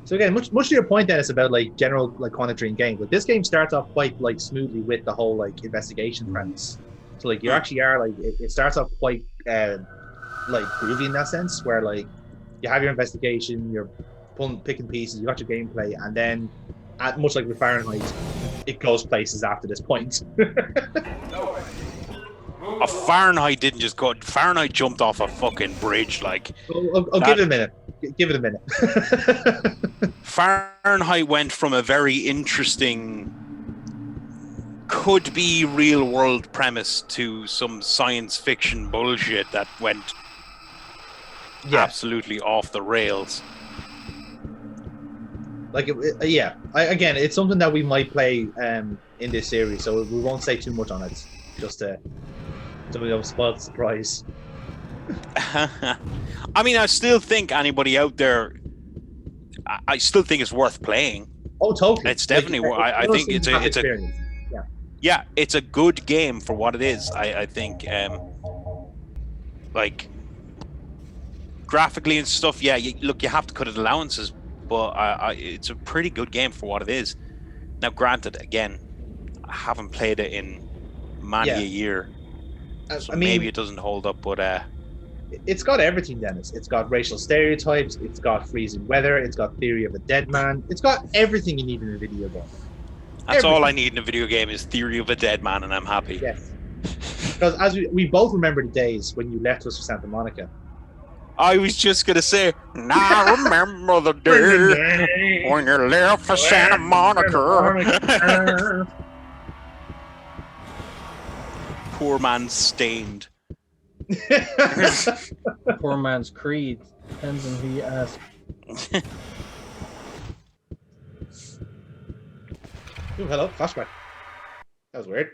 So again, much to your point, Dennis, about like general like Quantic Dream games. Like this game starts off quite like smoothly with the whole like investigation premise. So like you actually are like it starts off quite like groovy in that sense, where like you have your investigation, you're picking pieces, you got your gameplay, and then much like with Fahrenheit, it goes places after this point. Fahrenheit didn't just go. Fahrenheit jumped off a fucking bridge. Like, I'll give it a minute. Give it a minute. Fahrenheit went from a very interesting, could be real world premise to some science fiction bullshit that went absolutely off the rails. Like, again, it's something that we might play in this series, so we won't say too much on it. Just so we don't spoil the surprise. I mean, I still think anybody out there, I still think it's worth playing. Oh, totally. It's definitely. I think it's a yeah, it's a good game for what it is. I think, like graphically and stuff. Yeah, look, you have to cut it allowances, but it's a pretty good game for what it is. Now, granted, again, I haven't played it in many a year, so maybe it doesn't hold up. But it's got everything, Dennis. It's got racial stereotypes. It's got freezing weather. It's got theory of a dead man. It's got everything you need in a video game. That's all I need in a video game is theory of a dead man, and I'm happy. Yes. Because as we both remember the days when you left us for Santa Monica. I was just gonna say, now remember the day when you left for Santa Monica. Poor man's Stained. Poor man's Creed. Depends on who you ask. Ooh, hello, flashback. That was weird.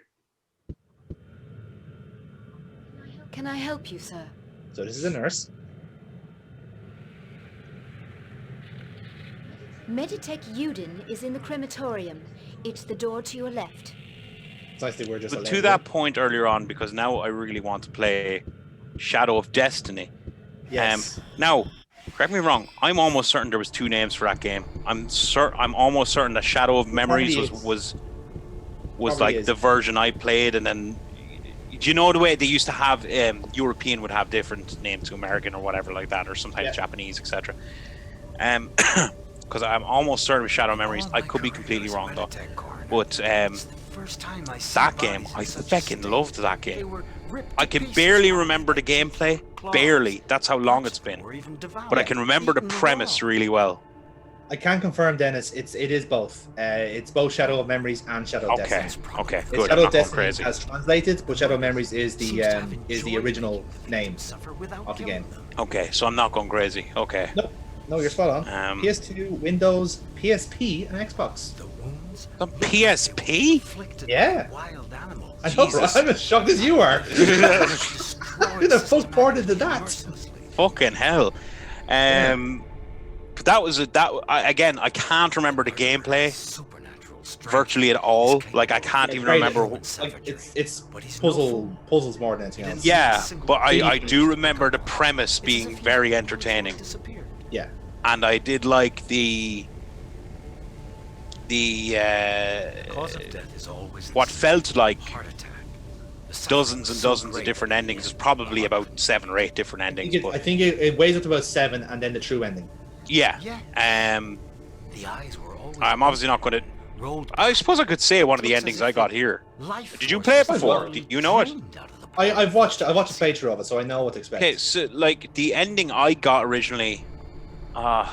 Can I help you, sir? So this is a nurse. Meditech Uden is in the crematorium. It's the door to your left. It's nice that we're just. But to that point earlier on, because now I really want to play Shadow of Destiny. Yes. Now, correct me wrong. I'm almost certain there was two names for that game. I'm almost certain that Shadow of Memories was like the version I played, and then do you know the way they used to have European would have different names to American or whatever like that, or sometimes Japanese, etc. Because I'm almost certain with Shadow of Memories. I could be completely wrong though. But that game, I fucking loved that game. I can barely remember the gameplay. Barely. That's how long it's been. But I can remember the premise really well. I can confirm, Dennis. It is both. It's both Shadow of Memories and Shadow of Destiny. Okay, good. Shadow of Destiny has translated, but Shadow of Memories is the original name of the game. Okay, so I'm not going crazy. Okay. No, you're spot on. PS2, Windows, PSP, and Xbox. The PSP? Yeah. I know, bro. I'm as shocked as you are. Who the fuck ported to that? Fucking hell. But that was again, I can't remember the gameplay virtually at all. Like I can't even remember. Like, it's puzzles more than anything else. Yeah, but I do remember the premise being very entertaining. Yeah. And I did like the cause of death is always what felt like dozens and dozens of different endings. There's probably about 7 or 8 different endings. I think it weighs up to about 7, and then the true ending. Yeah. The eyes were always I'm obviously not going to. I suppose I could say one of the endings I got here. Did you play it before? Do you know it? I've watched a playthrough of it, so I know what to expect. Okay, so like the ending I got originally, I'm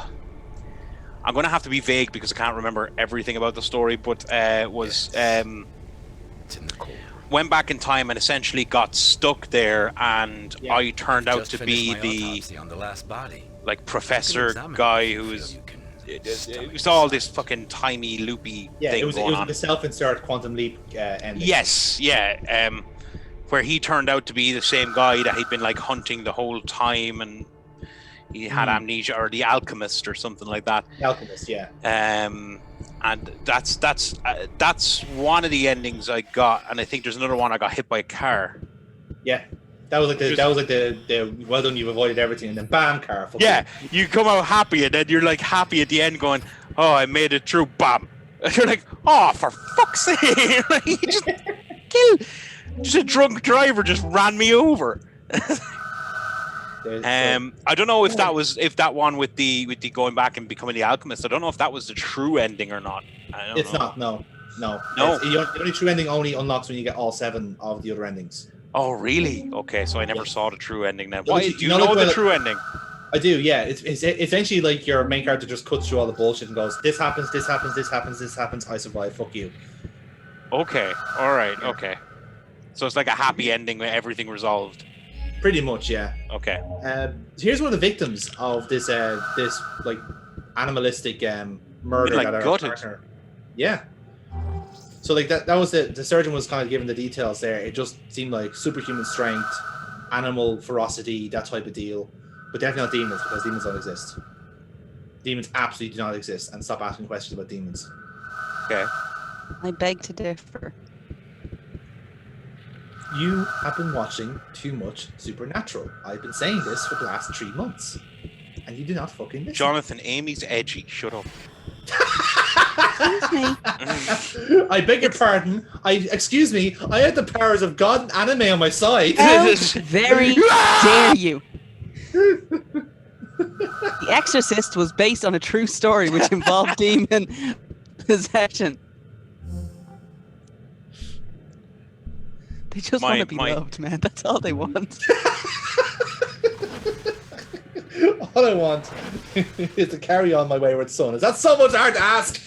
going to have to be vague because I can't remember everything about the story, but was went back in time and essentially got stuck there, and I turned out to be the like professor guy who was. It was all this fucking timey loopy thing going on. It was the self-insert quantum leap ending. Yes, yeah. Where he turned out to be the same guy that he'd been like hunting the whole time, and he had amnesia, or the alchemist or something like that. The alchemist, yeah. And that's one of the endings I got, and I think there's another one I got hit by a car. Yeah. That was like the well done, you've avoided everything, and then bam, car. Yeah, you come out happy, and then you're like happy at the end, going, "Oh, I made it through." Bam. And you're like, "Oh, for fuck's sake!" Like, you just a drunk driver just ran me over. I don't know if that one with the going back and becoming the alchemist. I don't know if that was the true ending or not. It's not. No. The only true ending only unlocks when you get all 7 of the other endings. Oh, really? Okay, so I never saw the true ending then. No, Why? Do you know the true ending? I do, yeah. It's essentially like your main character just cuts through all the bullshit and goes, this happens, this happens, this happens, this happens, I survive, fuck you. Okay, alright, okay. So it's like a happy ending with everything resolved. Pretty much, yeah. Okay. Here's one of the victims of this like animalistic murder like that our gutted. partner. Yeah. So like that was the surgeon was kind of giving the details there. It just seemed like superhuman strength, animal ferocity, that type of deal. But definitely not demons, because demons don't exist. Demons absolutely do not exist, and stop asking questions about demons. Okay. I beg to differ. You have been watching too much Supernatural. I've been saying this for the last 3 months, and you do not fucking listen. Jonathan, Amy's edgy. Shut up. Excuse me. I beg your pardon. Excuse me. I had the powers of God and anime on my side. How very dare you? The Exorcist was based on a true story which involved demon possession. They just want to be loved, man. That's all they want. All I want is to carry on my wayward son. Is that so much hard to ask?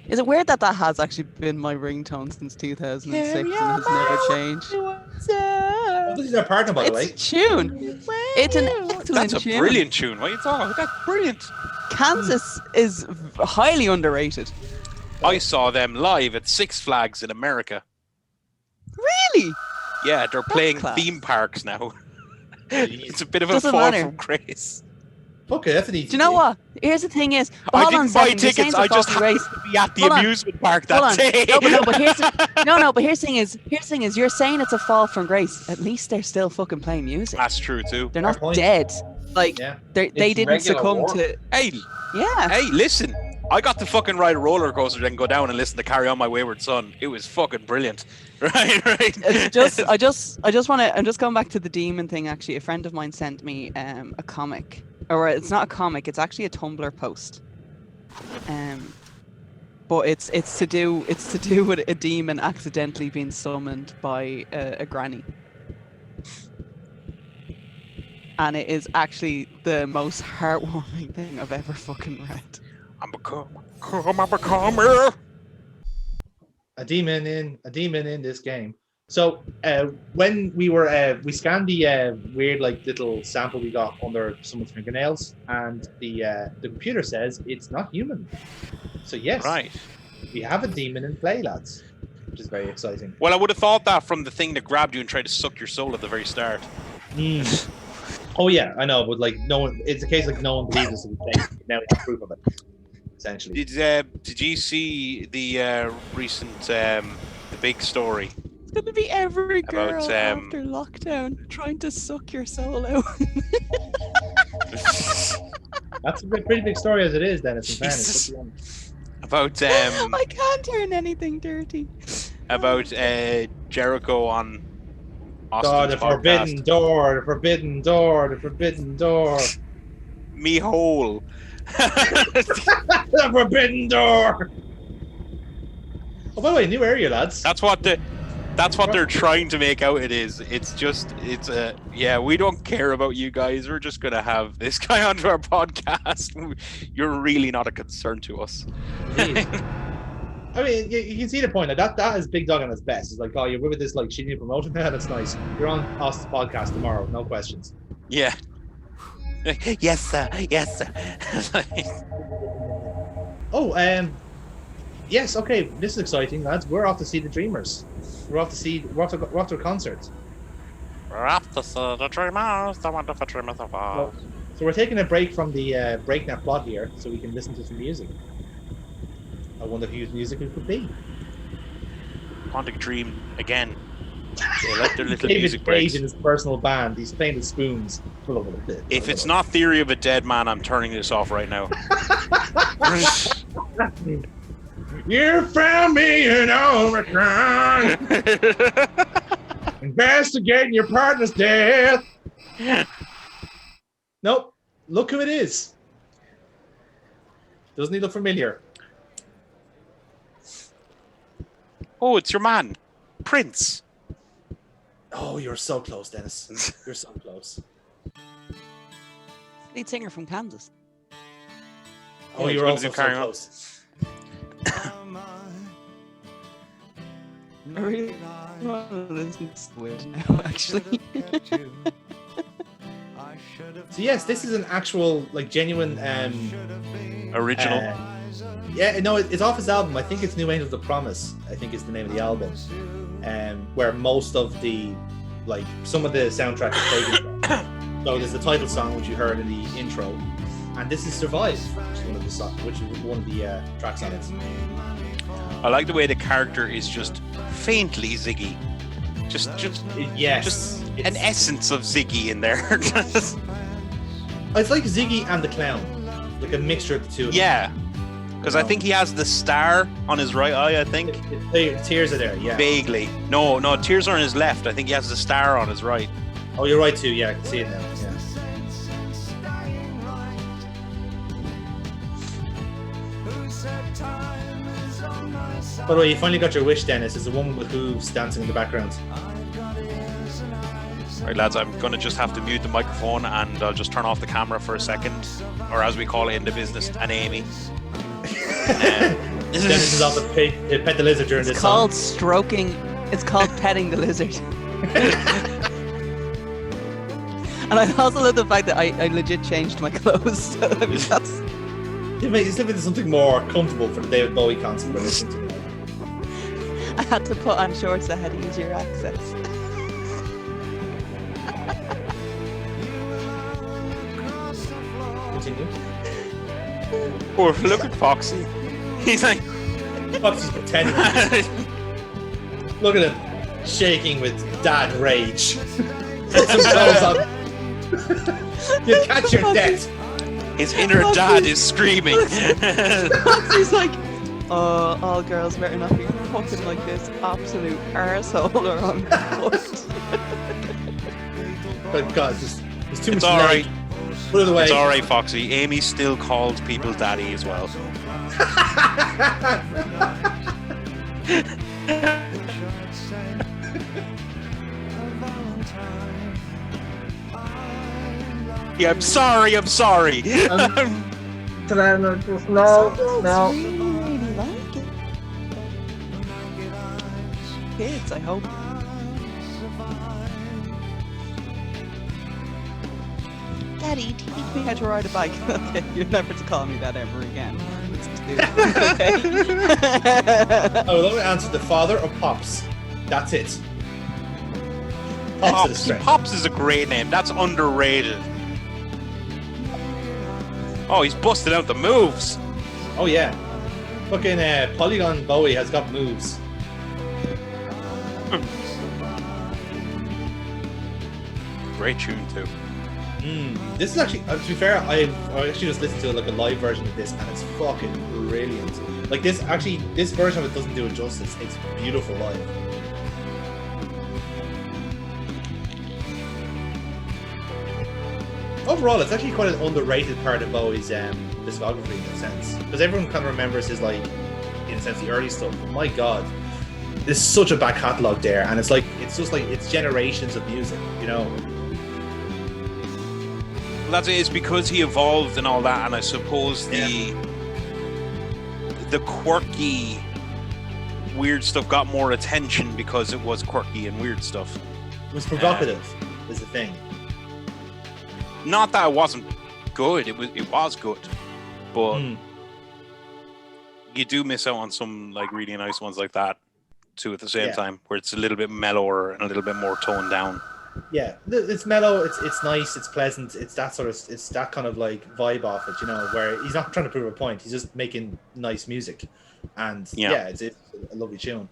Is it weird that has actually been my ringtone since 2006 and has never changed? Well, this is our partner, by the way. It's a tune. It's an excellent tune. That's a brilliant tune. What are you talking about? That's brilliant. Kansas is highly underrated. I saw them live at Six Flags in America. Really? Yeah, they're playing class. theme parks now. It's a bit of a Doesn't fall matter. from grace. Okay, that's an easy. Do you know what? Here's the thing is, I hold on didn't buy a second, you're saying tickets. it's a I just faulty race. happened to be at the Hold on. amusement park Hold that on. day. But here's the thing is, you're saying it's a fall from grace. At least they're still fucking playing music. That's true too. They're not Fair point. dead. Like Yeah. they didn't regular succumb war. to. Hey, Yeah. hey, listen. I got to fucking ride a roller coaster and go down and listen to Carry On My Wayward Son. It was fucking brilliant. Right. It's just I just want to. I'm just going back to the demon thing. Actually, a friend of mine sent me a comic, or it's not a comic. It's actually a Tumblr post. But it's to do with a demon accidentally being summoned by a granny. And it is actually the most heartwarming thing I've ever fucking read. I'm become here. A demon in this game. So when we scanned the weird like little sample we got under someone's fingernails, and the computer says it's not human. So yes, Right. we have a demon in play, lads, which is very exciting. Well, I would have thought that from the thing that grabbed you and tried to suck your soul at the very start. Oh yeah, I know, but like no one. It's a case like no one believes us. Now we have proof of it. Essentially. Did you see the recent the big story? It's gonna be every girl About, after lockdown trying to suck your soul out. That's a pretty big story as it is, Dennis. In Jesus. fairness. About I can't turn anything dirty. about Jericho on Oh, Austin's the podcast. forbidden door, the forbidden door, the forbidden door. Me hole. The forbidden door. Oh, by the way, new area, lads. That's what they're trying to make out it is. It's yeah, we don't care about you guys. We're just gonna have this guy onto our podcast. You're really not a concern to us. I mean, you can see the point. Like, that is Big Dog on his best. It's like, oh, you're with this like shitty promotion. Yeah, that's nice. You're on Austin's podcast tomorrow. No questions. Yeah. Yes, sir. Yes, sir. Oh, yes. Okay, this is exciting, lads. We're off to see the Dreamers. We're off to a concert. We're off to see the Dreamers. The wonderful Dreamers of Oz. So we're taking a break from the breakneck plot here, so we can listen to some music. I wonder whose music it could be. Haunting Dream again. They like their little David music Cage breaks. in his personal band. He's playing the spoons. If it's not Theory of a Dead Man, I'm turning this off right now. You found me in Omikron, investigating your partner's death. Nope. Look who it is. Doesn't he look familiar? Oh, it's your man, Prince. Oh, you're so close, Dennis. You're so close. Lead singer from Kansas. Oh, Yeah, you're he's also gonna do so Carry On. close. I really want to listen to it now, actually. So yes, this is an actual, like, genuine Original. yeah, no, it's off his album. I think it's New Angels of Promise, I think is the name of the album. Where most of the, like, some of the soundtrack is taken from. So there's the title song, which you heard in the intro, and this is Survive, which is one of the tracks on it. I like the way the character is just faintly Ziggy. Just Yes, an essence of Ziggy in there. It's like Ziggy and the Clown, like a mixture of the two of them. Yeah, because I think he has the star on his right eye, I think. Tears are there, yeah. Vaguely. No, tears are on his left. I think he has the star on his right. Oh, you're right too, yeah, I can see it now, yeah. By the way, you finally got your wish, Dennis. There's a woman with hooves dancing in the background. Right, lads, I'm going to just have to mute the microphone and I'll just turn off the camera for a second, or as we call it in the business, an Amy. Dennis is off the pet the lizard during this It's called song. stroking. It's called petting the lizard. And I also love the fact that I legit changed my clothes. So I mean, that's... It's looking for something more comfortable for the David Bowie concert we're listening to. I had to put on shorts that had easier access. Continue. Or look at Foxy. He's like... Foxy's pretending. Look at him, shaking with dad rage. Put some clothes on. You'll catch your death. His inner dad is screaming. Foxy's like, all girls better not be fucking like this absolute arsehole or I'm fucked. But God, there's too much It's alright. Put it away. It's alright, Foxy. Amy still called people daddy as well. Yeah, I'm sorry. No. Really like it. Kids, I hope. Daddy, teach me how to ride a bike. Okay, you're never to call me that ever again. Okay. I would love to answer the father or Pops. That's it. Pops is a strength. Pops is a great name. That's underrated. Oh, he's busted out the moves. Oh yeah. Fucking Polygon Bowie has got moves. Great tune too. This is actually, to be fair, I actually just listened to like a live version of this, and it's fucking brilliant. Like this version of it doesn't do it justice. It's beautiful live. Overall, it's actually quite an underrated part of Bowie's discography in a sense, because everyone kind of remembers his, like, in a sense, the early stuff. But my God, there's such a back catalogue there, and it's just like it's generations of music, you know. Well, that's it. It's because he evolved and all that, and I suppose the quirky, weird stuff got more attention because it was quirky and weird stuff. It was provocative, is the thing. Not that it wasn't good. It was good, but you do miss out on some like really nice ones like that too at the same time, where it's a little bit mellower and a little bit more toned down. Yeah, it's mellow. It's nice. It's pleasant. It's that kind of like vibe off it, you know, where he's not trying to prove a point. He's just making nice music, and it's a lovely tune.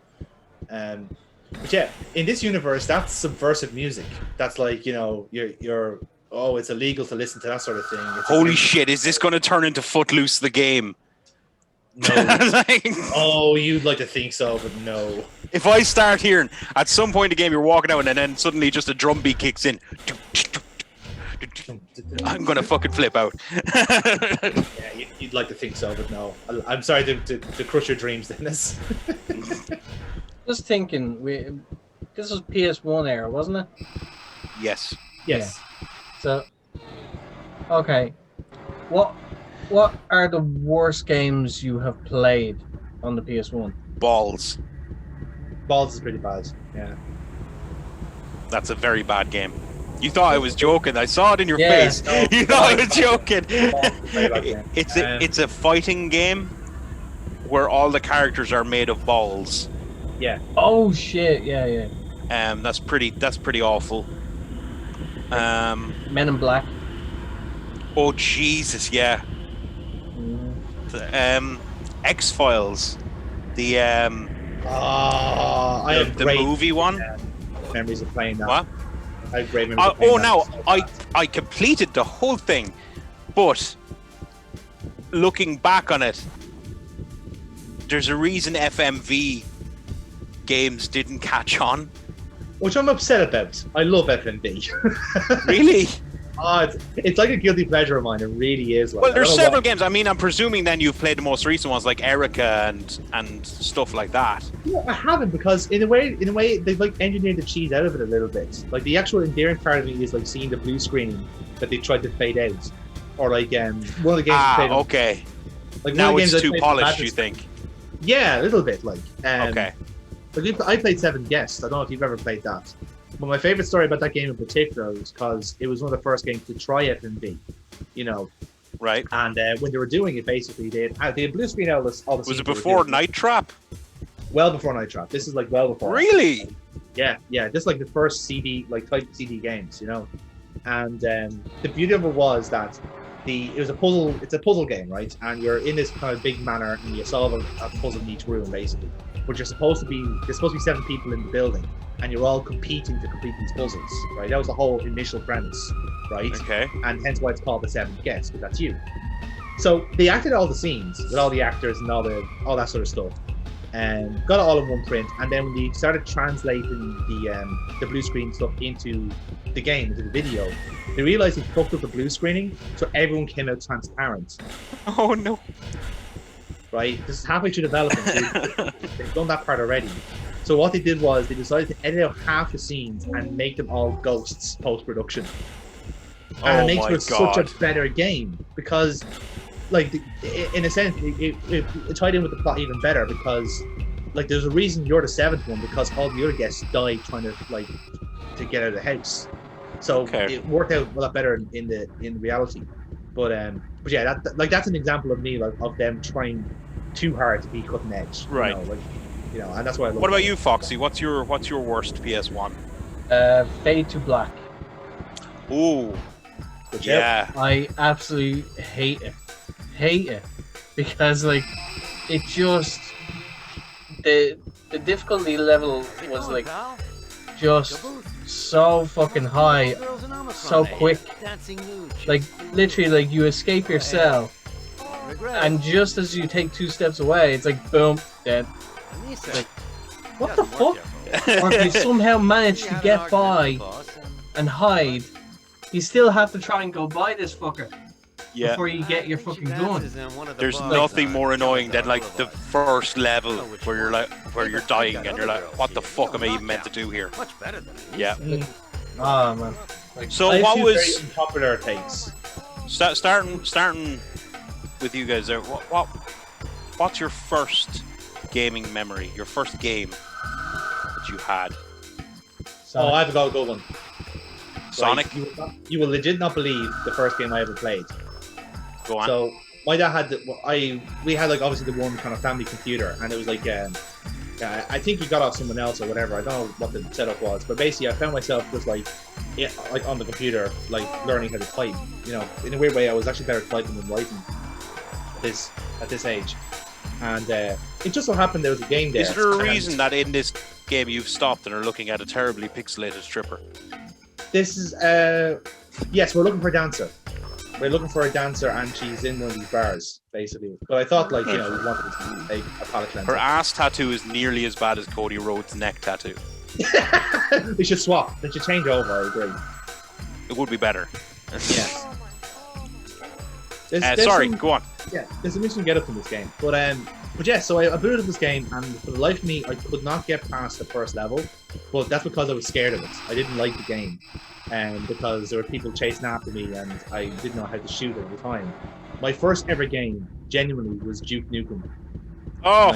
But yeah, in this universe, that's subversive music. That's like, you know, you're oh, it's illegal to listen to that sort of thing. It's Holy shit! Is this going to turn into Footloose the game? No. Oh, you'd like to think so, but no. If I start hearing at some point in the game you're walking out and then suddenly just a drum beat kicks in, I'm gonna fucking flip out. Yeah, you'd like to think so, but no. I'm sorry to crush your dreams, Dennis. Just thinking, this was PS1 era, wasn't it? Yes. Yes. Yeah. So, okay, what are the worst games you have played on the PS1? Balls. Balls is pretty bad. Yeah. That's a very bad game. You thought I was joking. I saw it in your Yeah, face. no, You thought I was joking. It's It's a fighting game where all the characters are made of balls. Yeah. Oh shit! Yeah. That's pretty awful. Men in Black. Oh Jesus, yeah. X-Files. The I have the great movie one. Memories of playing that. What? I have great memories. Of playing that. I completed the whole thing, but looking back on it, there's a reason FMV games didn't catch on. Which I'm upset about. I love FMV. Really? Oh, it's like a guilty pleasure of mine. It really is. Like, Well, there's I don't know several games. I mean, I'm presuming then you've played the most recent ones like Erica and stuff like that. No, I haven't, because in a way they've like engineered the cheese out of it a little bit. Like the actual endearing part of me is like seeing the blue screen that they tried to fade out, or like one of the games. Okay. Like Now it's too polished, you think? Yeah, a little bit. Like Okay. Like I played Seven Guests. I don't know if you've ever played that. But my favorite story about that game in particular was because it was one of the first games to try FMV, you know. Right. And when they were doing it, basically they had blue screen all the Was it before Night Trap? Well before Night Trap. This is like well before. Really? Yeah. This is like the first CD, like type CD games, you know. And the beauty of it was that it's a puzzle game, right? And you're in this kind of big manor and you solve a puzzle in each room, basically. But there's supposed to be 7 people in the building, and you're all competing to complete these puzzles, right? That was the whole initial premise, right? Okay. And hence why it's called the Seventh Guest, because that's you. So they acted all the scenes with all the actors and all that sort of stuff, and got it all in one print. And then when they started translating the blue screen stuff into the game, into the video, they realized they fucked up the blue screening, so everyone came out transparent. Oh no. Right? This is halfway through development. So they've done that part already. So what they did was they decided to edit out half the scenes and make them all ghosts post-production. And it makes it such a better game because, like, in a sense, it tied in with the plot even better because, like, there's a reason you're the 7th one because all the other guests died trying to get out of the house. So it worked out a lot better in reality. But yeah, that's an example of me of them trying too hard to be cutting edge. Right. You know, and that's why I love What about you, Foxy? What's your worst PS1? Fade to Black. Ooh. Yeah. I absolutely hate it because like it just the difficulty level was like just so fucking high, so quick. Like literally, like you escape your cell, and just as you take 2 steps away, it's like boom, dead. Like, what the fuck? Or if you somehow manage to get by and hide, you still have to try and go by this fucker before you get your fucking gun. There's nothing more annoying than like the first level where you're dying and you're like, what the fuck am I even meant to do here? Much better than Yeah. Oh man. Like, So what was very unpopular takes? starting with you guys there? What's your first gaming memory? Your first game that you had? Oh, I've got a good one. Sonic. You will legit not believe the first game I ever played. Go on. So my dad had we had like obviously the one kind of family computer, and it was like I think he got off someone else or whatever. I don't know what the setup was, but basically I found myself just like on the computer, like learning how to type. You know, in a weird way, I was actually better at typing than writing at this age. And it just so happened there was a game there. Is there a reason that in this game you've stopped and are looking at a terribly pixelated stripper? This is yes, we're looking for a dancer. We're looking for a dancer, and she's in one of these bars, basically. But I thought, like, you know, we wanted to take a palate cleanser. Her ass tattoo is nearly as bad as Cody Rhodes' neck tattoo. They should swap. They should change over. I agree. It would be better. Yes. Sorry, go on. Yeah, there's some interesting get up in this game, but yeah. So I booted up this game, and for the life of me, I could not get past the first level. But that's because I was scared of it. I didn't like the game, because there were people chasing after me, and I didn't know how to shoot at the time. My first ever game, genuinely, was Duke Nukem. Oh,